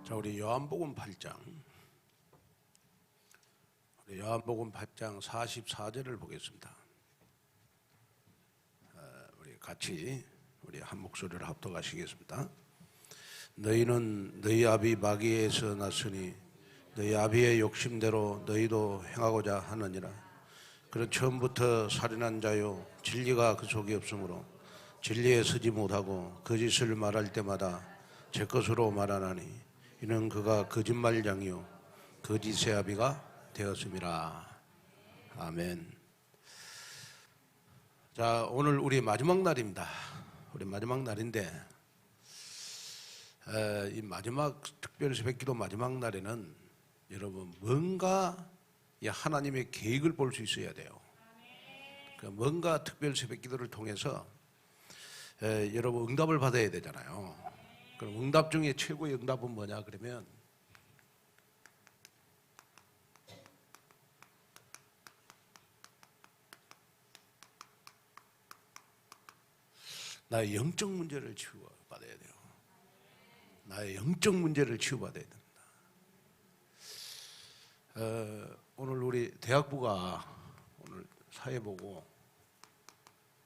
자, 우리 요한복음 8장. 우리 요한복음 8장 44절을 보겠습니다. 우리 같이 우리 한 목소리를 합독하시겠습니다. 너희는 너희 아비 마귀에서 났으니 너희 아비의 욕심대로 너희도 행하고자 하느니라. 그는 처음부터 살인한 자요 진리가 그 속에 없으므로 진리에 서지 못하고 거짓을 말할 때마다 제 것으로 말하나니 이는 그가 거짓말장이요 거짓의 아비가 되었음이라. 아멘. 자, 오늘 우리 마지막 날입니다. 우리 마지막 날인데 이 마지막 특별 새벽기도 마지막 날에는 여러분 뭔가 하나님의 계획을 볼 수 있어야 돼요. 그러니까 뭔가 특별 새벽기도를 통해서 여러분 응답을 받아야 되잖아요. 그럼 응답 중에 최고의 응답은 뭐냐 그러면 나의 영적 문제를 치유받아야 돼요. 나의 영적 문제를 치유받아야 됩니다. 오늘 우리 대학부가 오늘 사회 보고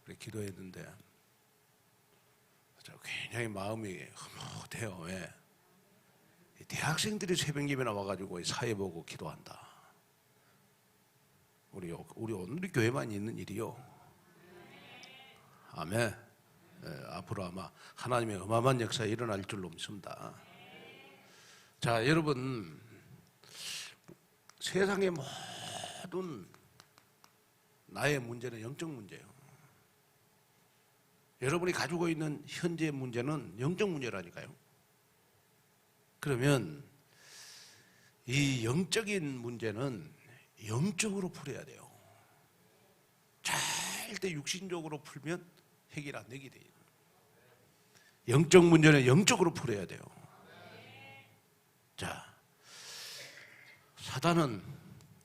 우리 기도했는데 굉장히 마음이 흐뭇해요. 왜? 대학생들이 새벽 예배나 와가지고 사회 보고 기도한다. 우리 오늘 교회만 있는 일이요. 아멘. 앞으로 아마 하나님의 어마어마한 역사가 일어날 줄로 믿습니다. 자, 여러분, 세상의 모든 나의 문제는 영적 문제예요. 여러분이 가지고 있는 현재 문제는 영적 문제라니까요. 그러면 이 영적인 문제는 영적으로 풀어야 돼요. 절대 육신적으로 풀면 해결 안 되게 돼요. 영적 문제는 영적으로 풀어야 돼요. 자, 사단은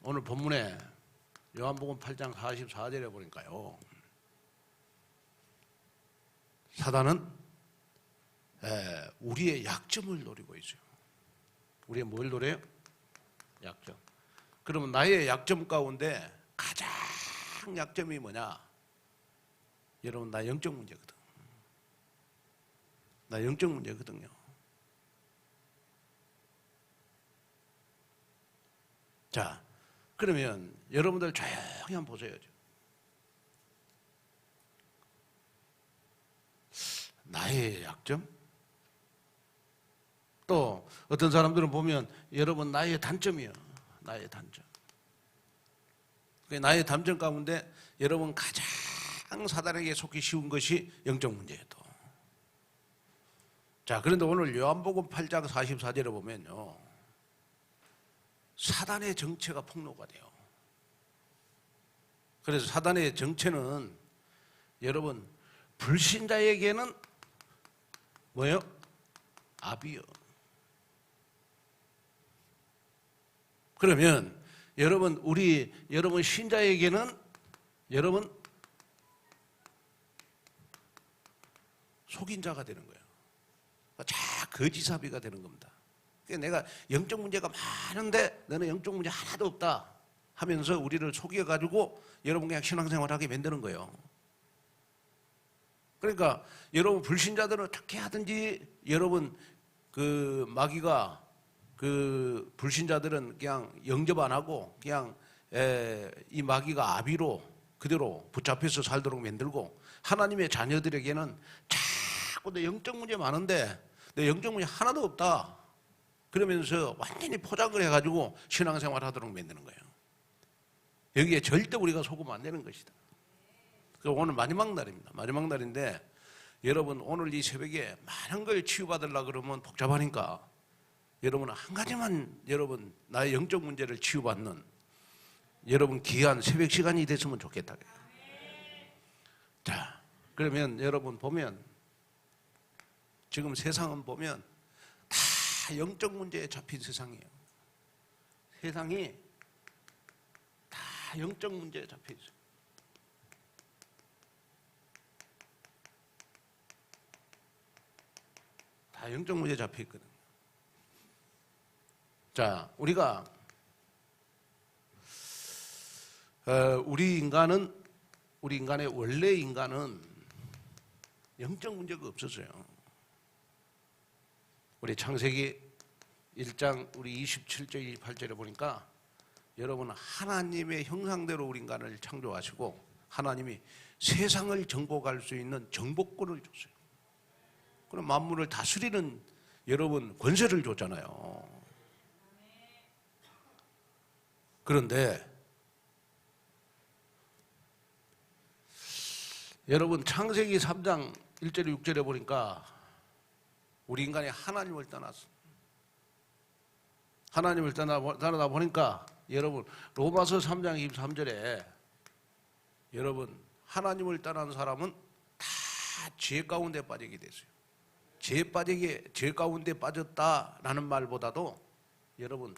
오늘 본문에 요한복음 8장 44절에 보니까요. 사단은 우리의 약점을 노리고 있어요. 우리의 뭘 노려요? 약점. 그러면 나의 약점 가운데 가장 약점이 뭐냐? 여러분, 나 영적 문제거든. 나 영적 문제거든요. 자, 그러면 여러분들 조용히 한번 보세요. 나의 약점? 또 어떤 사람들은 보면 여러분 나의 단점이요. 나의 단점. 나의 단점 가운데 여러분 가장 사단에게 속기 쉬운 것이 영적 문제예요. 또. 자, 그런데 오늘 요한복음 8장 44절에 보면요. 사단의 정체가 폭로가 돼요. 그래서 사단의 정체는 여러분 불신자에게는 뭐예요? 아비요. 그러면 여러분 여러분 신자에게는 여러분 속인 자가 되는 거예요. 거짓아비가 되는 겁니다. 그러니까 내가 영적 문제가 많은데 너는 영적 문제 하나도 없다 하면서 우리를 속여가지고 여러분 그냥 신앙생활하게 만드는 거예요. 그러니까 여러분 불신자들은 어떻게 하든지 여러분 그 마귀가 그 불신자들은 그냥 영접 안 하고 그냥 이 마귀가 아비로 그대로 붙잡혀서 살도록 만들고 하나님의 자녀들에게는 자꾸 내 영적 문제 많은데 내 영적 문제 하나도 없다 그러면서 완전히 포장을 해가지고 신앙생활 하도록 만드는 거예요. 여기에 절대 우리가 속으면 안 되는 것이다. 오늘 마지막 날입니다. 마지막 날인데 여러분 오늘 이 새벽에 많은 걸 치유받으려고 그러면 복잡하니까 여러분 한 가지만 여러분 나의 영적 문제를 치유받는 여러분 귀한 새벽 시간이 됐으면 좋겠다. 자, 그러면 여러분 보면 지금 세상은 보면 다 영적 문제에 잡힌 세상이에요. 세상이 다 영적 문제에 잡혀 있어요. 다 영적 문제에 잡혀 있거든요. 자, 우리가 우리 인간의 원래 인간은 영적 문제가 없었어요. 우리 창세기 1장 우리 27절 28절에 보니까 여러분 하나님의 형상대로 우리 인간을 창조하시고 하나님이 세상을 정복할 수 있는 정복권을 줬어요. 그럼 만물을 다스리는 여러분 권세를 줬잖아요. 그런데 여러분 창세기 3장 1절에 6절에 보니까 우리 인간이 하나님을 떠났어. 하나님을 떠나다 보니까 여러분 로마서 3장 23절에 여러분 하나님을 떠난 사람은 다 죄 가운데 빠지게 됐어요. 죄 가운데 빠졌다라는 말보다도 여러분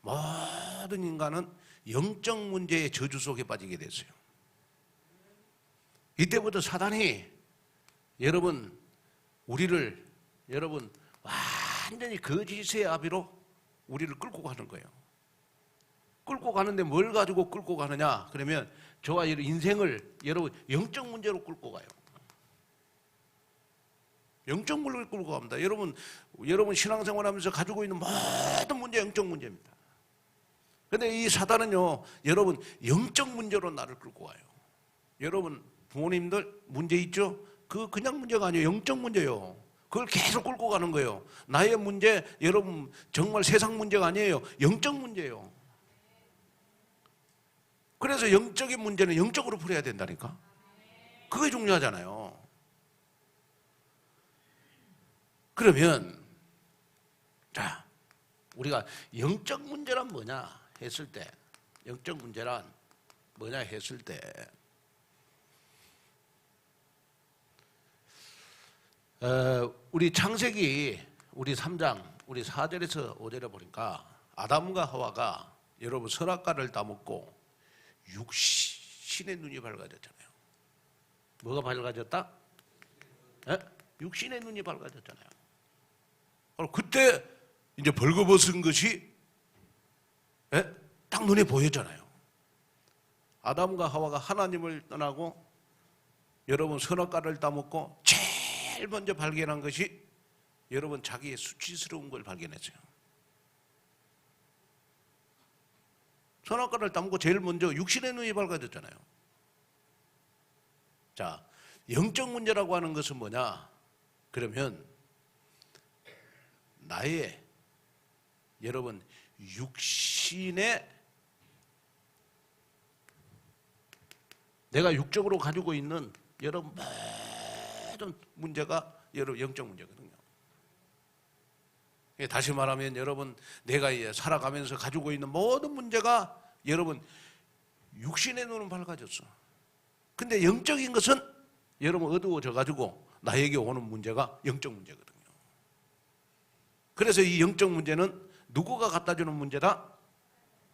모든 인간은 영적 문제의 저주 속에 빠지게 됐어요. 이때부터 사단이 여러분 우리를 여러분 완전히 거짓의 아비로 우리를 끌고 가는 거예요. 끌고 가는데 뭘 가지고 끌고 가느냐? 그러면 저와 인생을 여러분 영적 문제로 끌고 가요. 영적 문제로 끌고 갑니다. 여러분 신앙생활하면서 가지고 있는 모든 문제 영적 문제입니다. 그런데 이 사단은요, 여러분 영적 문제로 나를 끌고 가요. 여러분 부모님들 문제 있죠? 그냥 문제가 아니에요. 영적 문제예요. 그걸 계속 끌고 가는 거예요. 나의 문제, 여러분 정말 세상 문제가 아니에요. 영적 문제예요. 그래서 영적인 문제는 영적으로 풀어야 된다니까. 그게 중요하잖아요. 그러면 자, 우리가 영적 문제란 뭐냐 했을 때, 영적 문제란 뭐냐 했을 때 우리 창세기 우리 3장 우리 4절에서 5절에 보니까 아담과 하와가 여러분 선악과를 따먹고 육신의 눈이 밝아졌잖아요. 뭐가 밝아졌다? 육신의 눈이 밝아졌잖아요. 그때 이제 벌거벗은 것이 딱 눈에 보였잖아요. 아담과 하와가 하나님을 떠나고 여러분 선악과를 따먹고 제일 먼저 발견한 것이 여러분 자기의 수치스러운 걸 발견했어요. 선악과를 따먹고 제일 먼저 육신의 눈이 밝아졌잖아요. 자, 영적 문제라고 하는 것은 뭐냐? 그러면 나의 여러분 육신의 내가 육적으로 가지고 있는 여러분 모든 문제가 여러분 영적 문제거든요. 다시 말하면 여러분 내가 살아가면서 가지고 있는 모든 문제가 여러분 육신의 눈은 밝아졌어. 근데 영적인 것은 여러분 어두워져 가지고 나에게 오는 문제가 영적 문제거든요. 그래서 이 영적 문제는 누구가 갖다 주는 문제다?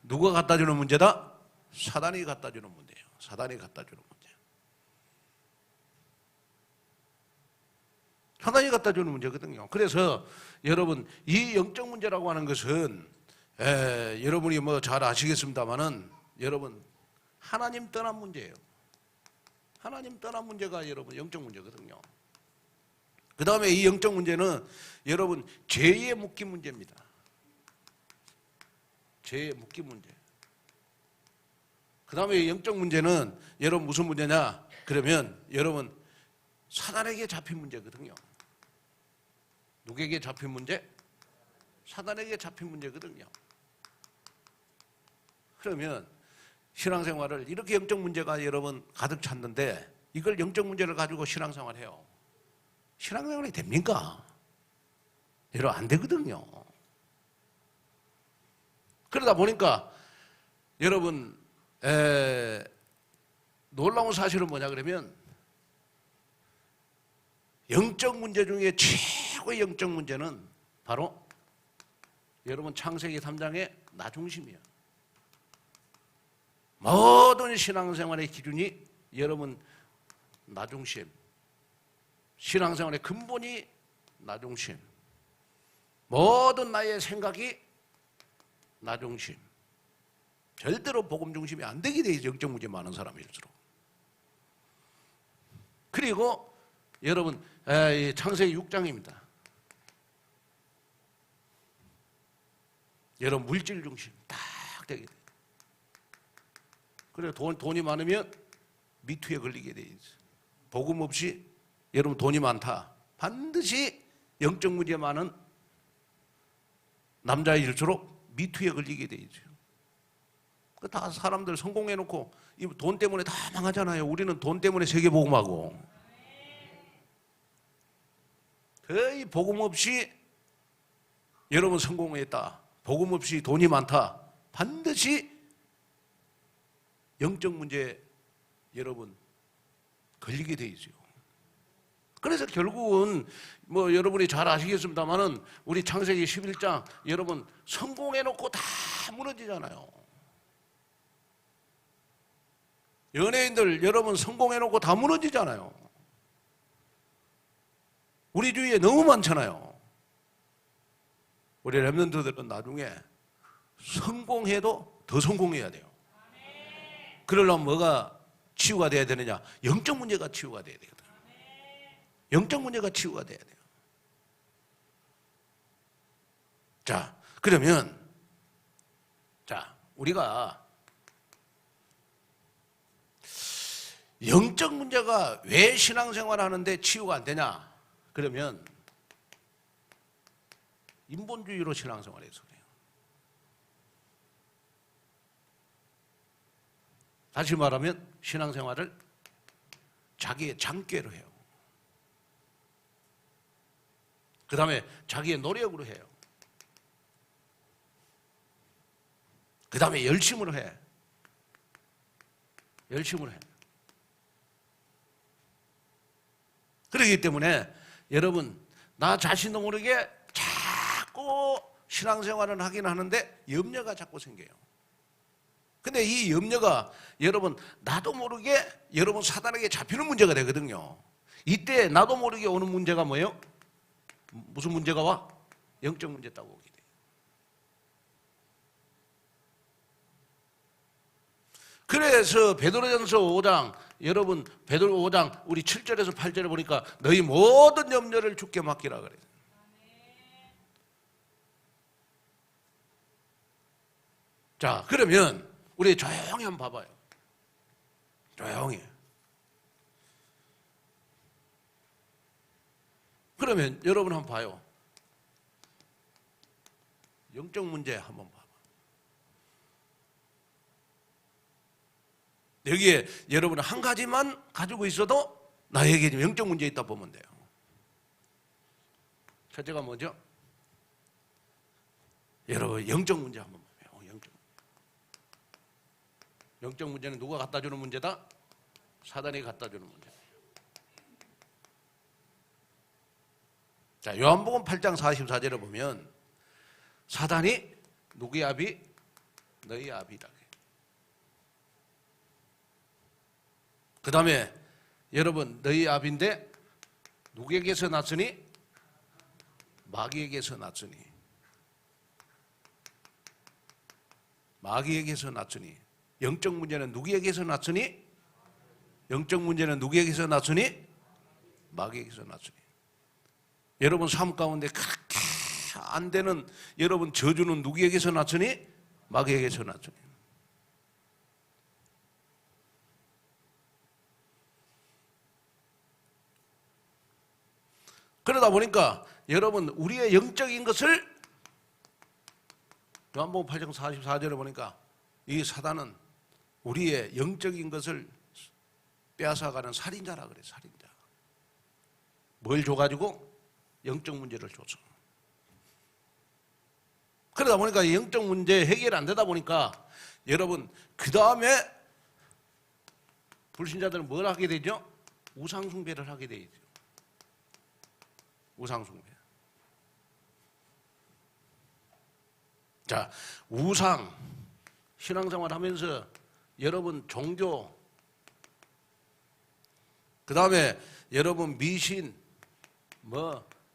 누가 갖다 주는 문제다? 사단이 갖다 주는 문제예요. 사단이 갖다 주는 문제. 사단이 갖다 주는 문제거든요. 그래서 여러분 이 영적 문제라고 하는 것은 여러분이 뭐 잘 아시겠습니다만은 여러분 하나님 떠난 문제예요. 하나님 떠난 문제가 여러분 영적 문제거든요. 그 다음에 이 영적 문제는 여러분 죄에 묶인 문제입니다. 죄에 묶인 문제. 그 다음에 영적 문제는 여러분 무슨 문제냐? 그러면 여러분 사단에게 잡힌 문제거든요. 누구에게 잡힌 문제? 사단에게 잡힌 문제거든요. 그러면 신앙생활을 이렇게 영적 문제가 여러분 가득 찼는데 이걸 영적 문제를 가지고 신앙생활을 해요. 신앙생활이 됩니까? 여러분 안 되거든요. 그러다 보니까 여러분 놀라운 사실은 뭐냐 그러면 영적 문제 중에 최고의 영적 문제는 바로 여러분 창세기 3장의 나 중심이에요. 모든 신앙생활의 기준이 여러분 나 중심. 신앙생활의 근본이 나 중심. 모든 나의 생각이 나 중심. 절대로 복음 중심이 안 되게 돼 있어요. 영적 문제 많은 사람일수록. 그리고 여러분 창세기 6장입니다. 여러분 물질 중심 딱 되게 돼. 그래 돈이 많으면 미투에 걸리게 돼 있어. 복음 없이 여러분 돈이 많다. 반드시 영적 문제 많은 남자일수록 미투에 걸리게 돼 있죠. 다 사람들 성공해놓고 돈 때문에 다 망하잖아요. 우리는 돈 때문에 세계복음하고 거의 복음 없이 여러분 성공했다. 복음 없이 돈이 많다. 반드시 영적 문제 여러분 걸리게 돼 있어요. 그래서 결국은 뭐 여러분이 잘 아시겠습니다만은 우리 창세기 11장 여러분 성공해놓고 다 무너지잖아요. 연예인들 여러분 성공해놓고 다 무너지잖아요. 우리 주위에 너무 많잖아요. 우리 렘넌트들은 나중에 성공해도 더 성공해야 돼요. 그러려면 뭐가 치유가 돼야 되느냐? 영적 문제가 치유가 돼야 되거든. 영적 문제가 치유가 돼야 돼요. 자, 그러면 우리가 영적 문제가 왜 신앙생활 하는데 치유가 안 되냐? 그러면 인본주의로 신앙생활해서 그래요. 다시 말하면 신앙생활을 자기의 장꾀로 해요. 그 다음에 자기의 노력으로 해요. 그 다음에 열심으로 해. 열심으로 해. 그렇기 때문에 여러분 나 자신도 모르게 자꾸 신앙생활을 하긴 하는데 염려가 자꾸 생겨요. 근데 이 염려가 여러분 나도 모르게 여러분 사단에게 잡히는 문제가 되거든요. 이때 나도 모르게 오는 문제가 뭐예요? 무슨 문제가 와? 영적 문제 따고 오게 돼요. 그래서 베드로전서 5장 여러분 베드로 5장 우리 7절에서 8절에 보니까 너희 모든 염려를 주께 맡기라 그래요. 자, 그러면 우리 조용히 한번 봐봐요. 조용히. 그러면 여러분 한번 봐요. 영적 문제 한번 봐봐. 여기에 여러분 한 가지만 가지고 있어도 나에게 영적 문제 있다 보면 돼요. 첫째가 뭐죠? 여러분 영적 문제 한번 봐요. 영적 문제는 누가 갖다 주는 문제다? 사단이 갖다 주는 문제다. 자, 요한복음 8장 44절에 보면 사단이 누구의 아비? 너희 아비다. 그 다음에 여러분 너희 아비인데 누구에게서 났으니? 마귀에게서 났으니. 마귀에게서 났으니. 영적 문제는 누구에게서 났으니? 영적 문제는 누구에게서 났으니? 마귀에게서 났으니. 여러분 삶 가운데 그렇게 안 되는 여러분 저주는 누구에게서 났으니? 마귀에게서 났으니. 그러다 보니까 여러분 우리의 영적인 것을 요한복음 8장 44절에 보니까 이 사단은 우리의 영적인 것을 빼앗아가는 살인자라 그래. 살인자. 뭘 줘가지고? 영적 문제를 줘서. 그러다 보니까 영적 문제 해결 안 되다 보니까 여러분 그 다음에 불신자들은 뭘 하게 되죠? 우상숭배를 하게 되죠. 우상숭배. 자, 우상 신앙생활 하면서 여러분 종교, 그 다음에 여러분 미신,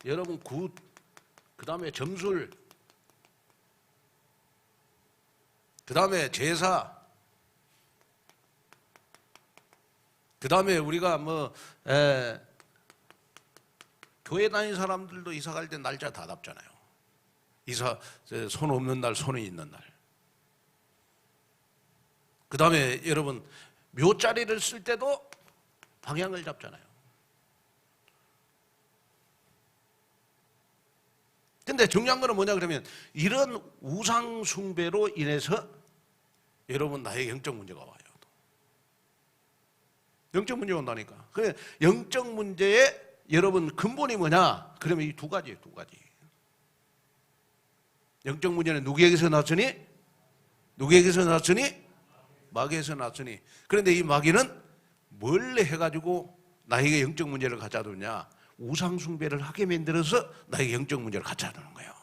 여러분 굿, 그 다음에 점술, 그 다음에 제사, 그 다음에 우리가 교회 다니는 사람들도 이사 갈 때 날짜 다 답잖아요. 손 없는 날, 손이 있는 날. 그 다음에 여러분 묘자리를 쓸 때도 방향을 잡잖아요. 근데 중요한 거는 뭐냐 그러면 이런 우상 숭배로 인해서 여러분 나의 영적 문제가 와요. 영적 문제가 온다니까. 그래 영적 문제의 여러분 근본이 뭐냐? 그러면 이 두 가지예요, 두 가지. 영적 문제는 누구에게서 났으니? 누구에게서 났으니? 마귀에서 났으니. 그런데 이 마귀는 뭘 해가지고 나에게 영적 문제를 갖다 두냐? 우상 숭배를 하게 만들어서 나에게 영적 문제를 갖다 두는 거예요.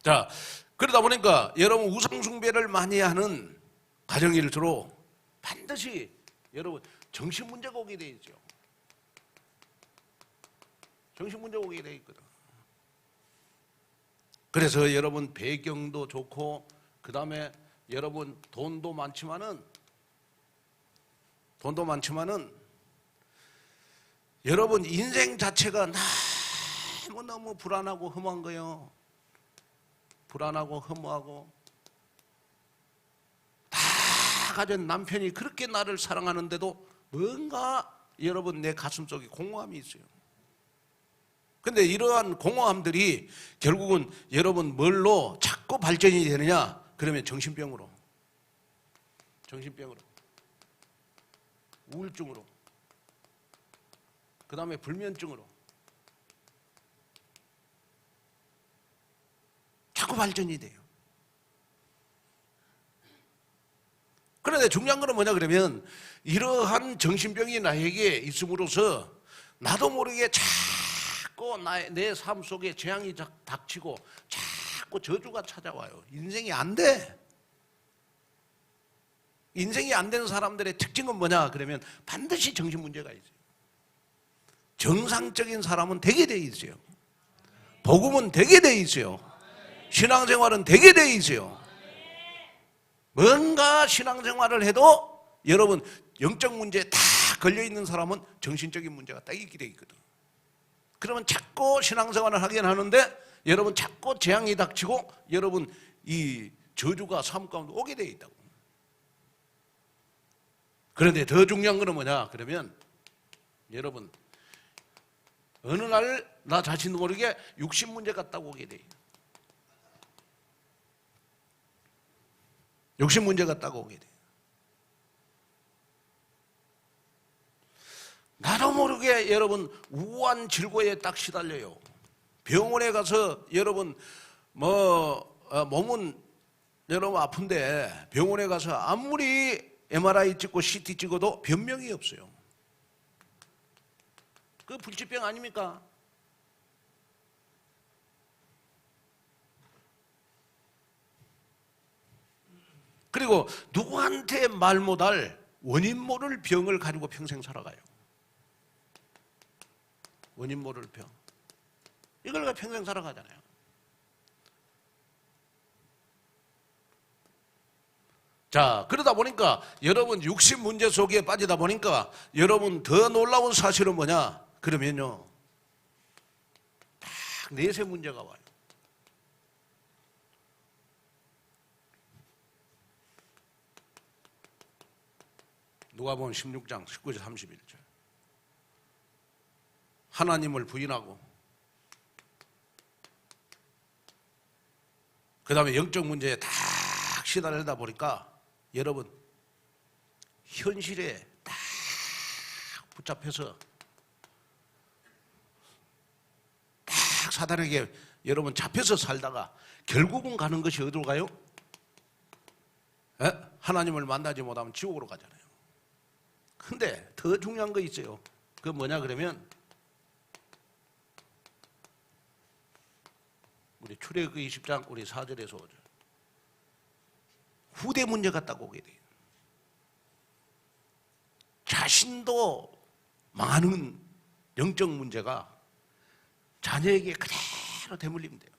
자, 그러다 보니까 여러분 우상 숭배를 많이 하는 가정일수록 반드시 여러분 정신 문제가 오게 돼 있죠. 정신 문제가 오게 돼 있거든. 그래서 여러분 배경도 좋고 그 다음에 여러분 돈도 많지만은 여러분 인생 자체가 너무 불안하고 험한 거예요. 불안하고 허무하고 다 가진 남편이 그렇게 나를 사랑하는데도 뭔가 여러분 내 가슴속에 공허함이 있어요. 근데 이러한 공허함들이 결국은 여러분 뭘로 자꾸 발전이 되느냐? 그러면 정신병으로, 우울증으로, 그 다음에 불면증으로 자꾸 발전이 돼요. 그런데 중요한 거는 뭐냐 그러면 이러한 정신병이 나에게 있음으로써 나도 모르게 자꾸 내 삶 속에 재앙이 닥치고 자꾸 저주가 찾아와요. 인생이 안 돼. 인생이 안 되는 사람들의 특징은 뭐냐 그러면 반드시 정신 문제가 있어요. 정상적인 사람은 되게 돼 있어요. 복음은 되게 돼 있어요. 신앙생활은 되게 돼 있어요. 뭔가 신앙생활을 해도 여러분 영적 문제에 다 걸려있는 사람은 정신적인 문제가 딱 있게 돼 있거든. 그러면 자꾸 신앙생활을 하긴 하는데 여러분 자꾸 재앙이 닥치고 여러분 이 저주가 삶 가운데 오게 돼 있다고. 그런데 더 중요한 거는 뭐냐 그러면 여러분 어느 날 나 자신도 모르게 육신 문제가 딱 오게 돼요. 욕심 문제가 딱 오게 돼요. 나도 모르게 여러분 우한 질고에 딱 시달려요. 병원에 가서 여러분 몸은 여러분 아픈데 병원에 가서 아무리 MRI 찍고 CT 찍어도 변명이 없어요. 그 불치병 아닙니까? 그리고 누구한테 말 못할 원인 모를 병을 가지고 평생 살아가요. 원인 모를 병. 이걸 가지고 평생 살아가잖아요. 자, 그러다 보니까 여러분 육신 문제 속에 빠지다 보니까 여러분 더 놀라운 사실은 뭐냐? 그러면요. 딱 내세 문제가 와요. 누가복음 16장 19절 31절. 하나님을 부인하고 그 다음에 영적 문제에 딱 시달리다 보니까 여러분 현실에 딱 붙잡혀서 딱 사단에게 여러분 잡혀서 살다가 결국은 가는 것이 어디로 가요? 하나님을 만나지 못하면 지옥으로 가잖아요. 근데 더 중요한 거 있어요. 그게 뭐냐 그러면 우리 출애굽기 20장 우리 4절에서 5절 후대 문제가 딱 오게 돼요. 자신도 많은 영적 문제가 자녀에게 그대로 대물리면 돼요.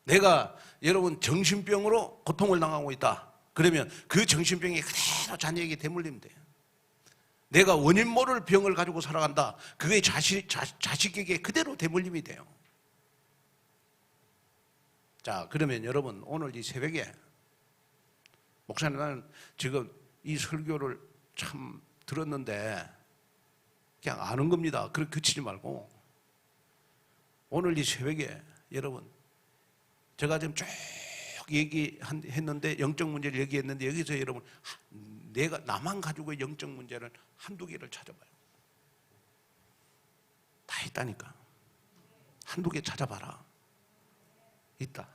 내가 여러분 정신병으로 고통을 당하고 있다. 그러면 그 정신병이 그대로 자녀에게 대물리면 돼요. 내가 원인 모를 병을 가지고 살아간다. 그게 자식에게 그대로 대물림이 돼요. 자, 그러면 여러분 오늘 이 새벽에 목사님 나는 지금 이 설교를 참 들었는데 그냥 아는 겁니다. 그렇게 그치지 말고 오늘 이 새벽에 여러분 제가 지금 쭉 얘기했는데 영적 문제를 얘기했는데 여기서 여러분 내가 나만 가지고 영적 문제를 한두 개를 찾아봐요. 다 있다니까. 한두 개 찾아봐라. 있다.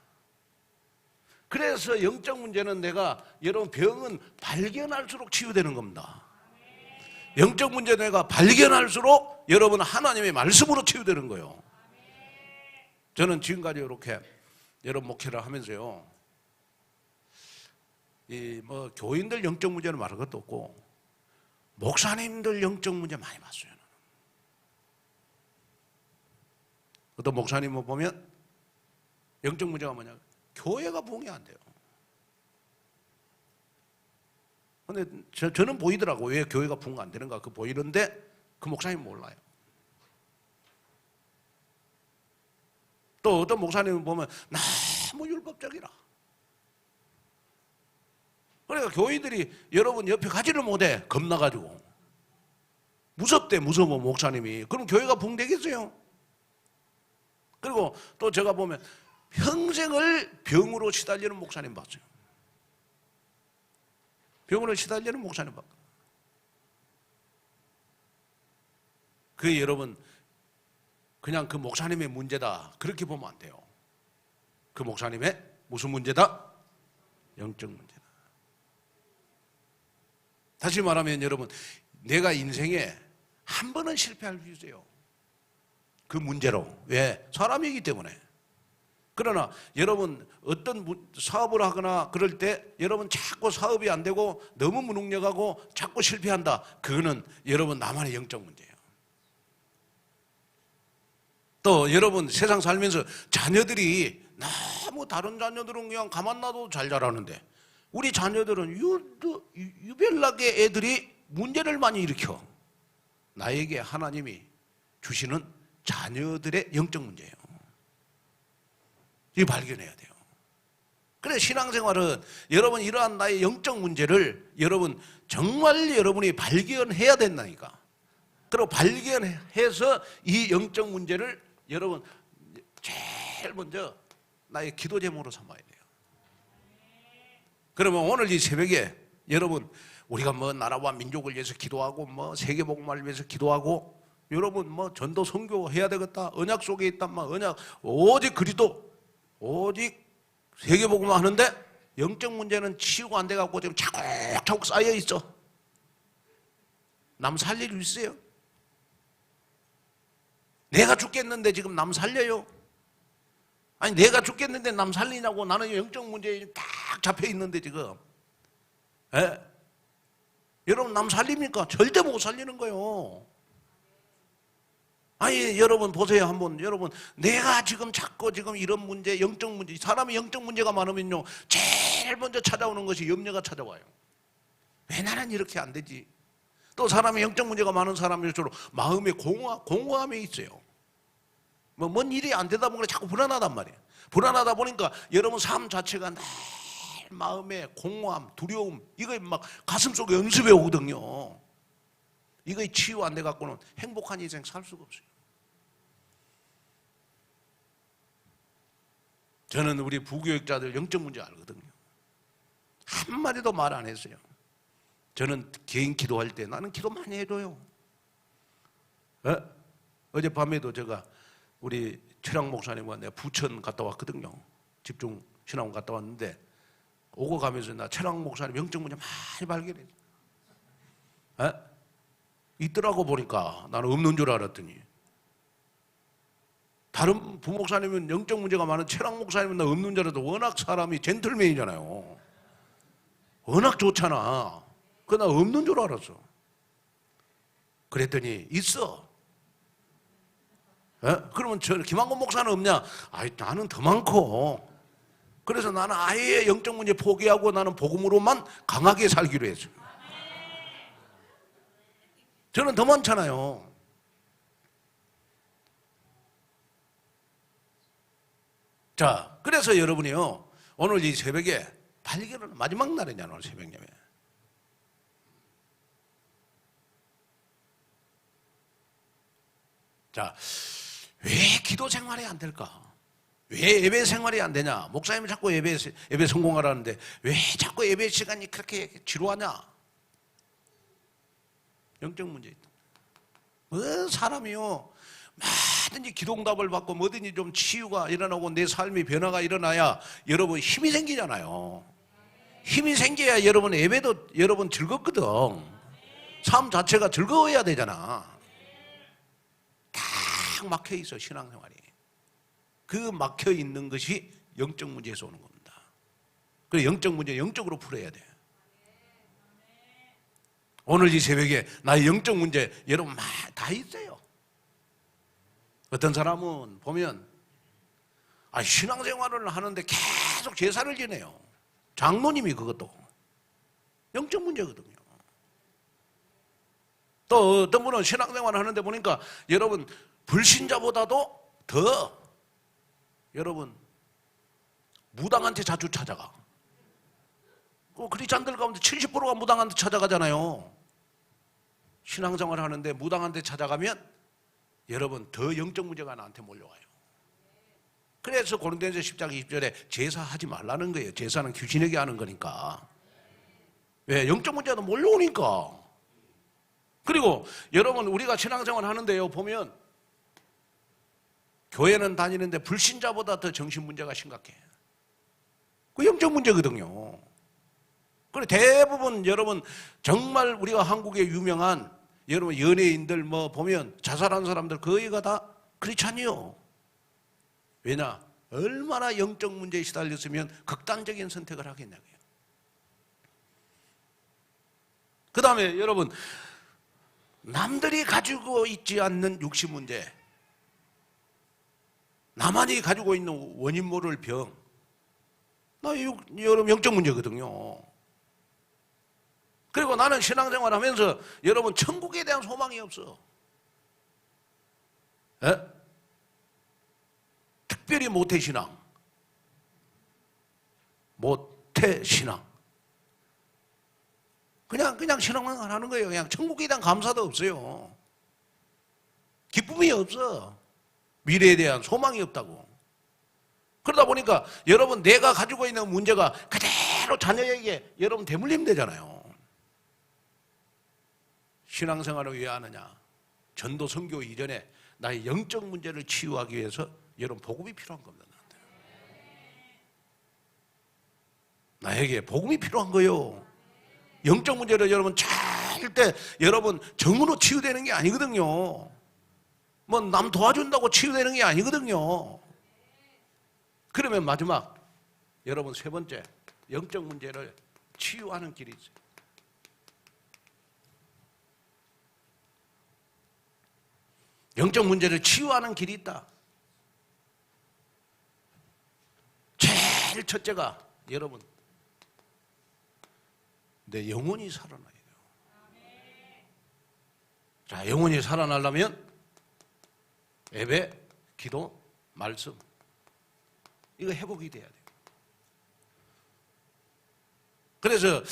그래서 영적 문제는 내가 여러분 병은 발견할수록 치유되는 겁니다. 영적 문제 내가 발견할수록 여러분 하나님의 말씀으로 치유되는 거예요. 저는 지금까지 이렇게 여러분 목회를 하면서요, 이 뭐 교인들 영적 문제는 말할 것도 없고 목사님들 영적 문제 많이 봤어요. 어떤 목사님을 보면 영적 문제가 뭐냐? 교회가 부흥이 안 돼요. 근데 저는 보이더라고. 왜 교회가 부흥 안 되는가? 그 보이는데 그 목사님 몰라요. 또 어떤 목사님을 보면 너무 율법적이라. 그러니까 교인들이 여러분 옆에 가지를 못해. 겁나가지고. 무섭대, 무서워 목사님이. 그럼 교회가 부흥되겠어요? 그리고 또 제가 보면 평생을 병으로 시달리는 목사님 봤어요. 병으로 시달리는 목사님 봤어요. 그게 여러분 그냥 그 목사님의 문제다 그렇게 보면 안 돼요. 그 목사님의 무슨 문제다? 영적 문제다. 다시 말하면 여러분 내가 인생에 한 번은 실패할 수 있어요. 그 문제로. 왜? 사람이기 때문에. 그러나 여러분 어떤 사업을 하거나 그럴 때 여러분 자꾸 사업이 안 되고 너무 무능력하고 자꾸 실패한다. 그거는 여러분 나만의 영적 문제예요. 또 여러분 세상 살면서 자녀들이 너무 다른 자녀들은 그냥 가만 놔도 잘 자라는데 우리 자녀들은 유별나게 애들이 문제를 많이 일으켜. 나에게 하나님이 주시는 자녀들의 영적 문제예요. 이거 발견해야 돼요. 그래 신앙생활은 여러분 이러한 나의 영적 문제를 여러분 정말 여러분이 발견해야 된다니까. 그리고 발견해서 이 영적 문제를 여러분 제일 먼저 나의 기도 제목으로 삼아야 돼요. 그러면 오늘 이 새벽에 여러분 우리가 뭐 나라와 민족을 위해서 기도하고 뭐 세계복음화를 위해서 기도하고 여러분 뭐 전도 선교 해야 되겠다. 언약 속에 있단 말 언약 오직 그리스도 오직 세계복음화 하는데 영적 문제는 치유가 안 돼갖고 지금 차곡차곡 쌓여 있어. 남 살릴 일 있어요? 내가 죽겠는데 지금 남 살려요? 아니 내가 죽겠는데 남 살리냐고. 나는 영적 문제에 딱 잡혀 있는데 지금. 에? 여러분 남 살립니까? 절대 못 살리는 거예요. 아니 여러분 보세요 한번. 여러분 내가 지금 자꾸 지금 이런 문제 영적 문제 사람이 영적 문제가 많으면요 제일 먼저 찾아오는 것이 염려가 찾아와요. 왜 나는 이렇게 안 되지? 또 사람이 영적 문제가 많은 사람일수록 마음에 공허함이 있어요. 뭐 뭔 일이 안 되다 보니까 자꾸 불안하단 말이에요. 불안하다 보니까 여러분 삶 자체가 늘 마음에 공허함, 두려움 이거 막 가슴속에 연습해 오거든요. 이거 치유 안 돼 갖고는 행복한 인생 살 수가 없어요. 저는 우리 부교육자들 영적 문제 알거든요. 한마디도 말 안 했어요. 저는 개인 기도할 때 나는 기도 많이 해줘요. 어젯밤에도 제가 우리 최랑 목사님과 내가 부천 갔다 왔거든요. 집중 신앙원 갔다 왔는데 오고 가면서 나 최랑 목사님 영적 문제 많이 발견했어요. 있더라고 보니까 나는 없는 줄 알았더니 다른 부목사님은 영적 문제가 많은 최랑 목사님은 나 없는 줄 알아도 워낙 사람이 젠틀맨이잖아요. 워낙 좋잖아. 그나 없는 줄 알았어. 그랬더니 있어. 그러면 저 김한권 목사는 없냐? 아이, 나는 더 많고. 그래서 나는 아예 영적 문제 포기하고 나는 복음으로만 강하게 살기로 했어요. 저는 더 많잖아요. 자, 그래서 여러분이요, 오늘 이 새벽에 8개월 마지막 날이잖아요. 오늘 새벽 예배. 자, 왜 기도 생활이 안 될까? 왜 예배 생활이 안 되냐? 목사님이 자꾸 예배 성공하라는데 왜 자꾸 예배 시간이 그렇게 지루하냐? 영적 문제 있다. 뭐 사람이요, 뭐든지 기도응답을 받고 뭐든지 좀 치유가 일어나고 내 삶의 변화가 일어나야 여러분 힘이 생기잖아요. 힘이 생겨야 여러분 예배도 여러분 즐겁거든. 삶 자체가 즐거워야 되잖아. 딱 막혀 있어, 신앙생활이. 그 막혀 있는 것이 영적 문제에서 오는 겁니다. 그래서 영적 문제 영적으로 풀어야 돼. 오늘 이 새벽에 나의 영적 문제 여러분 다 있어요. 어떤 사람은 보면 신앙생활을 하는데 계속 제사를 지내요. 장로님이 그것도 영적 문제거든요. 또 어떤 분은 신앙생활을 하는데 보니까 여러분 불신자보다도 더 여러분 무당한테 자주 찾아가. 크리스찬들 가운데 70%가 무당한테 찾아가잖아요. 신앙생활 하는데 무당한테 찾아가면 여러분 더 영적 문제가 나한테 몰려와요. 그래서 고린도전서 10장 20절에 제사하지 말라는 거예요. 제사는 귀신에게 하는 거니까. 왜? 영적 문제도 몰려오니까. 그리고 여러분 우리가 신앙생활 하는데요, 보면 교회는 다니는데 불신자보다 더 정신 문제가 심각해. 그 영적 문제거든요. 그리고 대부분 여러분 정말 우리가 한국에 유명한 여러분 연예인들 뭐 보면 자살한 사람들 거의가 다 크리스찬이요. 왜냐? 얼마나 영적 문제에 시달렸으면 극단적인 선택을 하겠냐고요. 그 다음에 여러분 남들이 가지고 있지 않는 육신 문제, 나만이 가지고 있는 원인 모를 병, 여러분 영적 문제거든요. 그리고 나는 신앙생활 하면서 여러분 천국에 대한 소망이 없어. 특별히 모태신앙, 그냥 신앙생활 하는 거예요. 그냥 천국에 대한 감사도 없어요. 기쁨이 없어. 미래에 대한 소망이 없다고. 그러다 보니까 여러분 내가 가지고 있는 문제가 그대로 자녀에게 여러분 대물림 되잖아요. 신앙생활을 왜 하느냐? 전도 선교 이전에 나의 영적 문제를 치유하기 위해서 여러분 복음이 필요한 겁니다. 나에게 복음이 필요한 거예요. 영적 문제를 여러분 절대 여러분 정으로 치유되는 게 아니거든요. 뭐 남 도와준다고 치유되는 게 아니거든요. 그러면 마지막 여러분 세 번째 영적 문제를 치유하는 길이 있어요. 영적 문제를 치유하는 길이 있다. 제일 첫째가 여러분 내 영혼이 살아나야 돼요. 자, 영혼이 살아나려면 예배, 기도, 말씀 이거 회복이 돼야 돼요. 그래서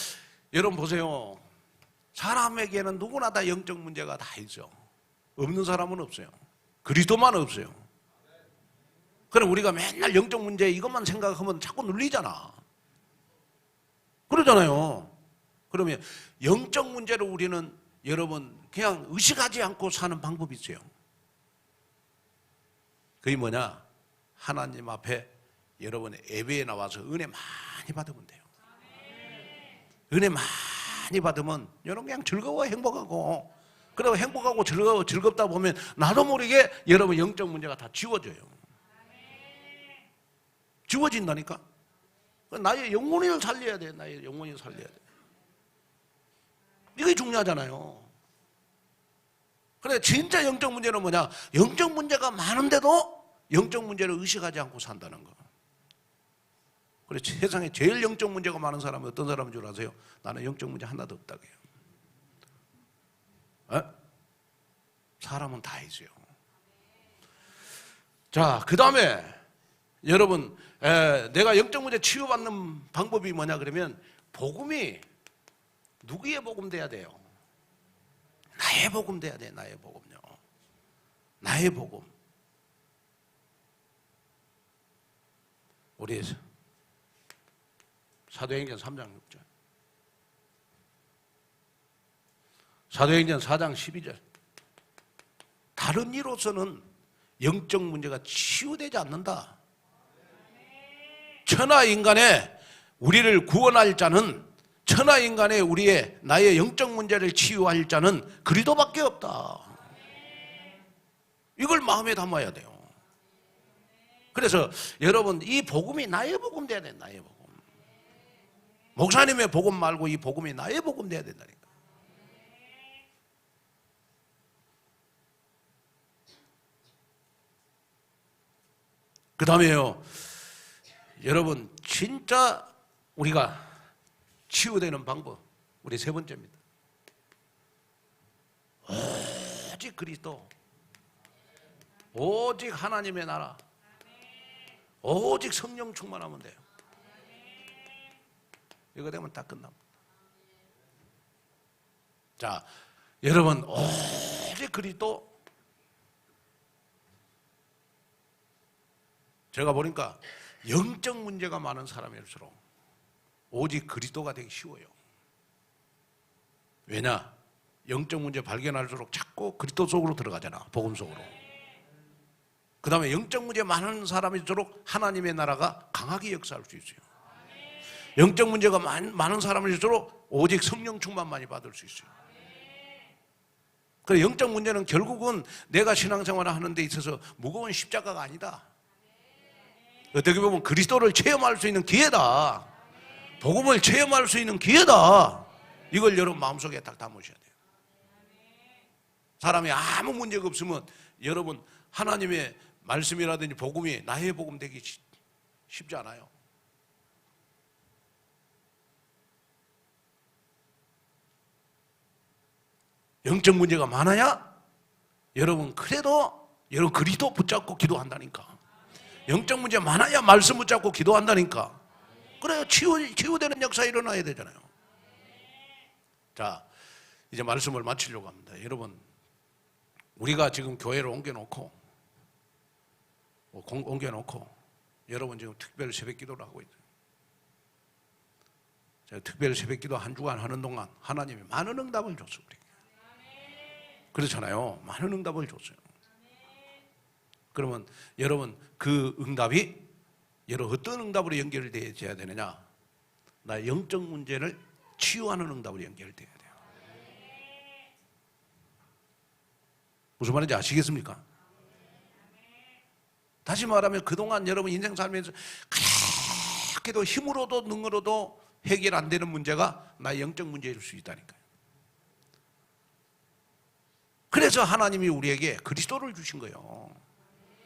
여러분 보세요. 사람에게는 누구나 다 영적 문제가 다 있죠. 없는 사람은 없어요. 그리스도만 없어요. 그럼 우리가 맨날 영적 문제 이것만 생각하면 자꾸 눌리잖아. 그러잖아요. 그러면 영적 문제를 우리는 여러분 그냥 의식하지 않고 사는 방법이 있어요. 그게 뭐냐? 하나님 앞에 여러분 예배에 나와서 은혜 많이 받으면 돼요. 은혜 많이 받으면 여러분 그냥 즐거워 행복하고, 그리고 행복하고 즐겁다 보면 나도 모르게 여러분 영적 문제가 다 지워져요. 지워진다니까. 나의 영혼을 살려야 돼. 나의 영혼을 살려야 돼. 이게 중요하잖아요. 그래, 진짜 영적 문제는 뭐냐? 영적 문제가 많은데도 영적 문제를 의식하지 않고 산다는 거. 그래, 세상에 제일 영적 문제가 많은 사람은 어떤 사람인 줄 아세요? 나는 영적 문제 하나도 없다고 해요. 사람은 다 있어요. 자, 그 다음에 여러분, 내가 영적 문제 치유받는 방법이 뭐냐 그러면 복음이 누구의 복음 돼야 돼요? 나의 복음 돼야 돼. 나의 복음요. 나의 복음. 우리 사도행전 3장 6절, 사도행전 4장 12절. 다른 이로서는 영적 문제가 치유되지 않는다. 천하인간의 우리를 구원할 자는, 천하인간의 우리의 나의 영적 문제를 치유할 자는 그리스도밖에 없다. 이걸 마음에 담아야 돼요. 그래서 여러분, 이 복음이 나의 복음 돼야 돼. 나의 복음. 목사님의 복음 말고 이 복음이 나의 복음 돼야 된다니까. 그 다음에요, 여러분, 진짜 우리가 치유되는 방법, 우리 세 번째입니다. 오직 그리스도, 오직 하나님의 나라, 오직 성령 충만하면 돼요. 이거 되면 다 끝납니다. 자, 여러분, 오직 그리스도. 제가 보니까 영적 문제가 많은 사람일수록 오직 그리스도가 되기 쉬워요. 왜냐? 영적 문제 발견할수록 자꾸 그리스도 속으로 들어가잖아. 복음 속으로. 그 다음에 영적 문제 많은 사람일수록 하나님의 나라가 강하게 역사할 수 있어요. 영적 문제가 많은 사람일수록 오직 성령 충만 많이 받을 수 있어요. 그래서 영적 문제는 결국은 내가 신앙생활을 하는 데 있어서 무거운 십자가가 아니다. 어떻게 보면 그리스도를 체험할 수 있는 기회다. 복음을 체험할 수 있는 기회다. 이걸 여러분 마음속에 딱 담으셔야 돼요. 사람이 아무 문제가 없으면 여러분 하나님의 말씀이라든지 복음이 나의 복음 되기 쉽지 않아요. 영적 문제가 많아야 여러분 그래도 여러분 그리스도 붙잡고 기도한다니까. 영적 문제 많아야 말씀 붙잡고 기도한다니까. 그래요. 치유되는 역사 일어나야 되잖아요. 자, 이제 말씀을 마치려고 합니다. 여러분, 우리가 지금 교회를 옮겨놓고 여러분 지금 특별 새벽 기도를 하고 있어요. 제가 특별 새벽 기도 한 주간 하는 동안 하나님이 많은 응답을 줬어요. 우리에게. 그렇잖아요. 많은 응답을 줬어요. 그러면 여러분 그 응답이 여러분 어떤 응답으로 연결되어야 되느냐? 나의 영적 문제를 치유하는 응답으로 연결되어야 돼요. 무슨 말인지 아시겠습니까? 다시 말하면 그동안 여러분 인생 살면서 그렇게도 힘으로도 능으로도 해결 안 되는 문제가 나의 영적 문제일 수 있다니까요. 그래서 하나님이 우리에게 그리스도를 주신 거예요.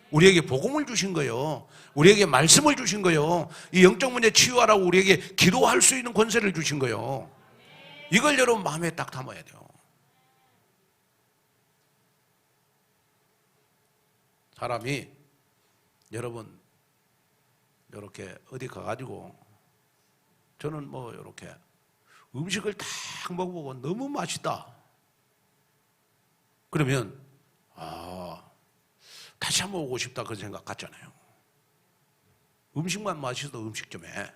우리에게 복음을 주신 거예요. 우리에게 말씀을 주신 거예요. 이 영적 문제 치유하라고 우리에게 기도할 수 있는 권세를 주신 거예요. 이걸 여러분 마음에 딱 담아야 돼요. 사람이 여러분 이렇게 어디 가가지고 저는 뭐 이렇게 음식을 딱 먹어보고 너무 맛있다. 그러면 다시 한번 오고 싶다 그런 생각 같잖아요. 음식만 맛있어도 음식점에.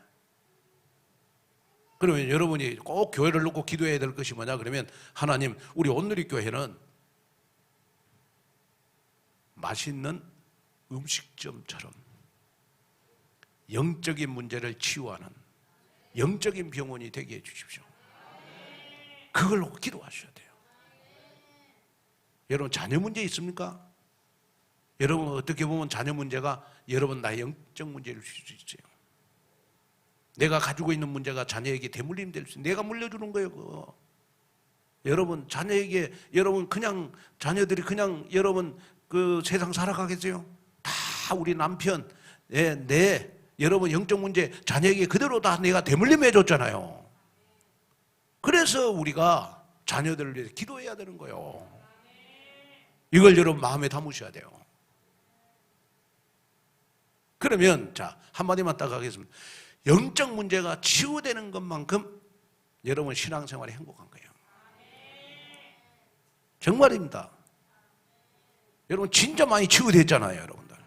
그러면 여러분이 꼭 교회를 놓고 기도해야 될 것이 뭐냐 그러면 하나님 우리 온누리교회는 맛있는 음식점처럼 영적인 문제를 치유하는 영적인 병원이 되게 해주십시오. 그걸 놓고 기도하셔야 돼요. 여러분 자녀 문제 있습니까? 여러분 어떻게 보면 자녀 문제가 여러분 나의 영적 문제일 수 있어요. 내가 가지고 있는 문제가 자녀에게 대물림 될 수 있어요. 내가 물려주는 거예요. 그거. 여러분 자녀에게 여러분 그냥 자녀들이 그냥 여러분 그 세상 살아가겠어요? 다 우리 남편, 내 여러분 영적 문제 자녀에게 그대로 다 내가 대물림 해줬잖아요. 그래서 우리가 자녀들을 위해서 기도해야 되는 거예요. 이걸 여러분 마음에 담으셔야 돼요. 그러면 자 한마디만 딱 하겠습니다. 영적 문제가 치유되는 것만큼 여러분 신앙생활이 행복한 거예요. 정말입니다. 여러분 진짜 많이 치유됐잖아요. 여러분들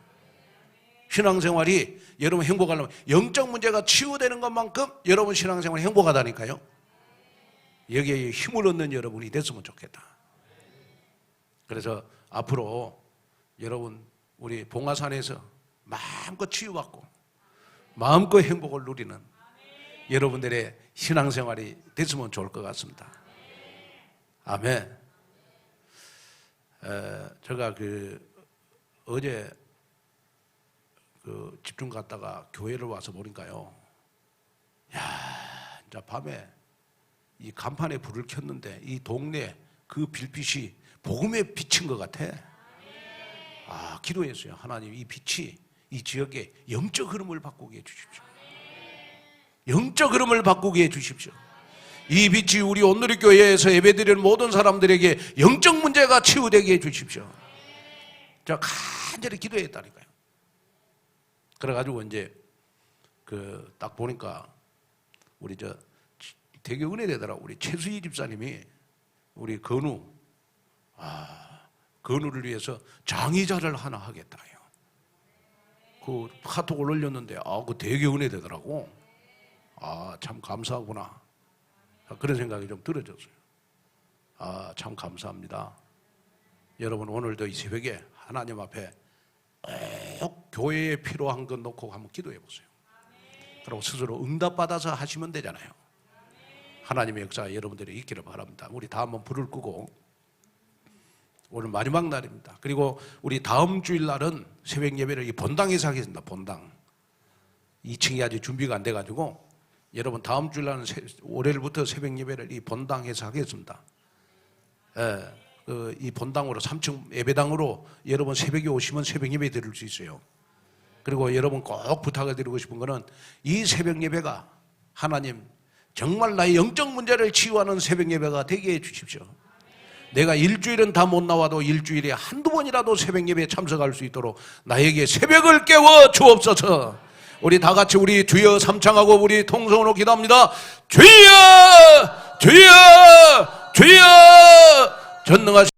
신앙생활이 여러분 행복하려면 영적 문제가 치유되는 것만큼 여러분 신앙생활이 행복하다니까요. 여기에 힘을 얻는 여러분이 됐으면 좋겠다. 그래서 앞으로 여러분 우리 봉화산에서 마음껏 치유받고 마음껏 행복을 누리는 여러분들의 신앙생활이 됐으면 좋을 것 같습니다. 아멘. 제가 어제 집중 갔다가 교회를 와서 보니까요. 야, 진짜 밤에 이 간판에 불을 켰는데 이 동네 그 빛이 복음의 빛인 것 같아. 아, 기도했어요. 하나님 이 빛이 이 지역에 영적 흐름을 바꾸게 해주십시오. 영적 흐름을 바꾸게 해주십시오. 이 빛이 우리 온누리 교회에서 예배드리는 모든 사람들에게 영적 문제가 치유되게 해주십시오. 제가 간절히 기도했다니까요. 그래가지고 이제 딱 보니까 우리 되게 은혜되더라고. 우리 최수희 집사님이 우리 건우를 위해서 장의자를 하나 하겠다요. 그 카톡을 올렸는데 그 되게 은혜되더라고. 참 감사하구나. 그런 생각이 좀 들어졌어요. 참 감사합니다. 여러분 오늘도 이 새벽에 하나님 앞에 꼭 교회에 필요한 것 놓고 한번 기도해 보세요. 그리고 스스로 응답받아서 하시면 되잖아요. 하나님의 역사가 여러분들이 있기를 바랍니다. 우리 다 한번 불을 끄고 오늘 마지막 날입니다. 그리고 우리 다음 주일 날은 새벽 예배를 이 본당에서 하겠습니다. 본당 2층이 아직 준비가 안 돼가지고 여러분 다음 주일 날은 월요일부터 새벽 예배를 이 본당에서 하겠습니다. 이 본당으로 3층 예배당으로 여러분 새벽에 오시면 새벽 예배 드릴 수 있어요. 그리고 여러분 꼭 부탁을 드리고 싶은 거는 이 새벽 예배가 하나님 정말 나의 영적 문제를 치유하는 새벽 예배가 되게 해 주십시오. 내가 일주일은 다 못 나와도 일주일에 한두 번이라도 새벽 예배에 참석할 수 있도록 나에게 새벽을 깨워 주옵소서. 우리 다 같이 우리 주여 삼창하고 우리 통성으로 기도합니다. 주여 주여 주여 전능하신